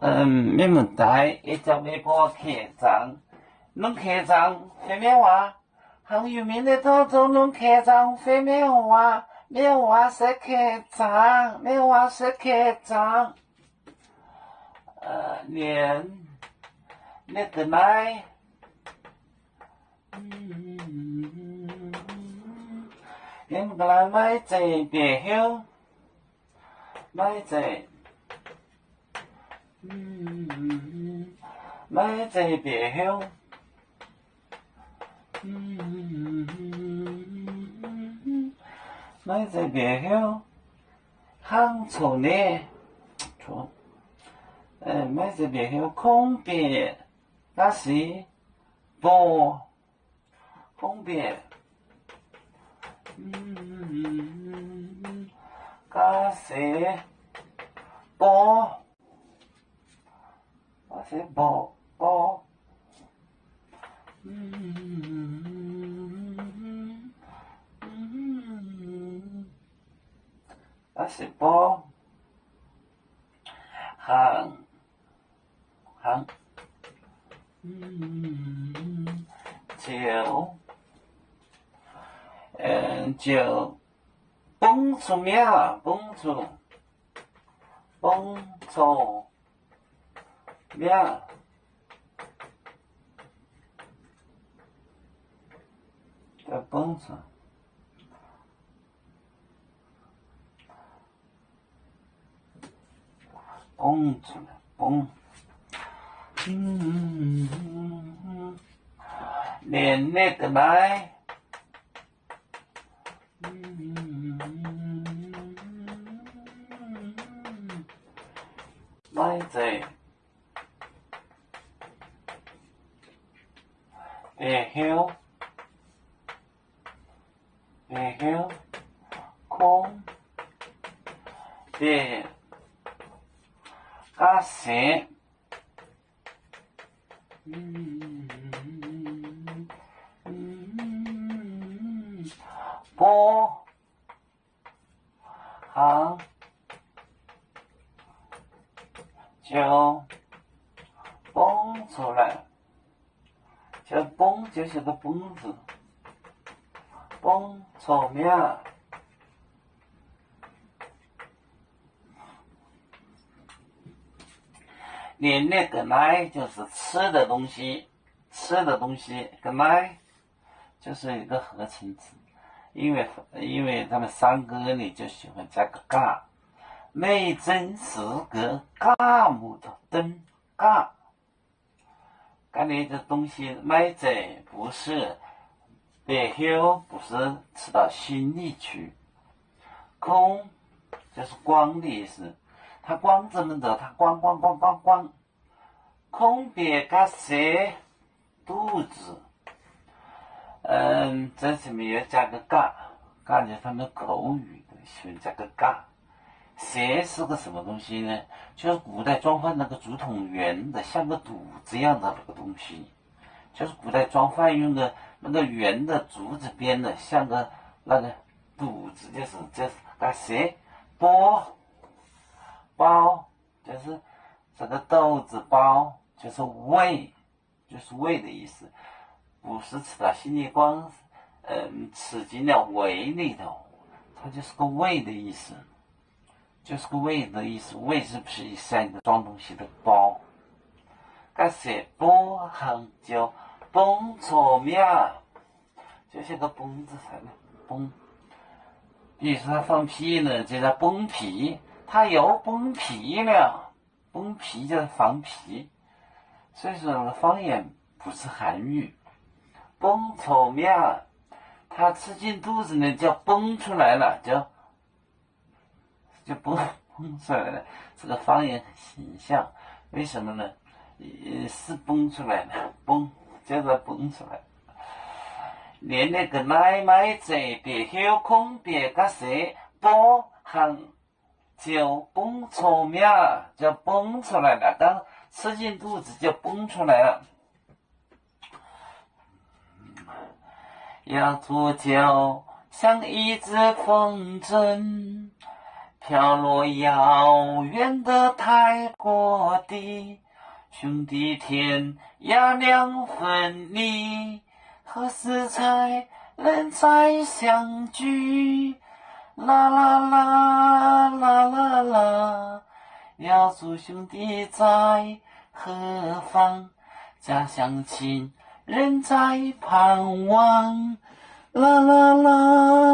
没问题，一只微博客栈，弄客栈会免话，很有名的漳州弄客栈会免话，免话是客栈，免话是客栈。你个来，你个来买这别休，买这。买这别休，买这别休，很错呢，错，买这别休空别，那是不空别，那是不。那是波，那是波，行，就蹦出名，蹦出名，叫蹦出，蹦出来，蹦，连那个来，来这。别休，空，别，加些，波，行，就蹦出来。这蹦就是个蹦字，蹦出名。连那个来就是吃的东西，个来就是一个合成词，因为他们三个呢就喜欢加个嘎，美真是个嘎木头灯嘎。干的这东西买这不是别休，不是吃到心里去。空就是光的意思，它光怎么走？它光。空别加塞肚子，这上面要加个嘎，嘎就是他们口语的喜欢加个嘎。蛇是个什么东西呢？就是古代装饭那个竹筒圆的，像个肚子一样的那个东西，就是古代装饭用的那个圆的竹子编的，像个那个肚子，就是那蛇包，就是这个豆子包，就是胃的意思，不是吃到心里光，吃进了胃里头，它就是个胃的意思。就是个胃的意思，胃是不是像一个装东西的包？这些包含就蹦出名，就是个蹦字才能蹦。比如说他放屁呢，就叫崩屁，他又崩屁了，崩屁就是放屁。所以说那个方言不是汉语，蹦出名，他吃进肚子呢叫蹦出来了，就蹦出来了，这个方言很形象，为什么呢？是蹦出来了，蹦就是蹦出来。连那个奶买这别休空别个谁波行就蹦出名，就蹦出来了，当吃进肚子就蹦出来了。要煮酒像一只风筝，飘飘落遥远的泰国地，兄弟天涯两分离，何时才能再相聚？啦啦啦啦啦啦，要祝兄弟在何方？家乡亲人在盼望，啦啦啦。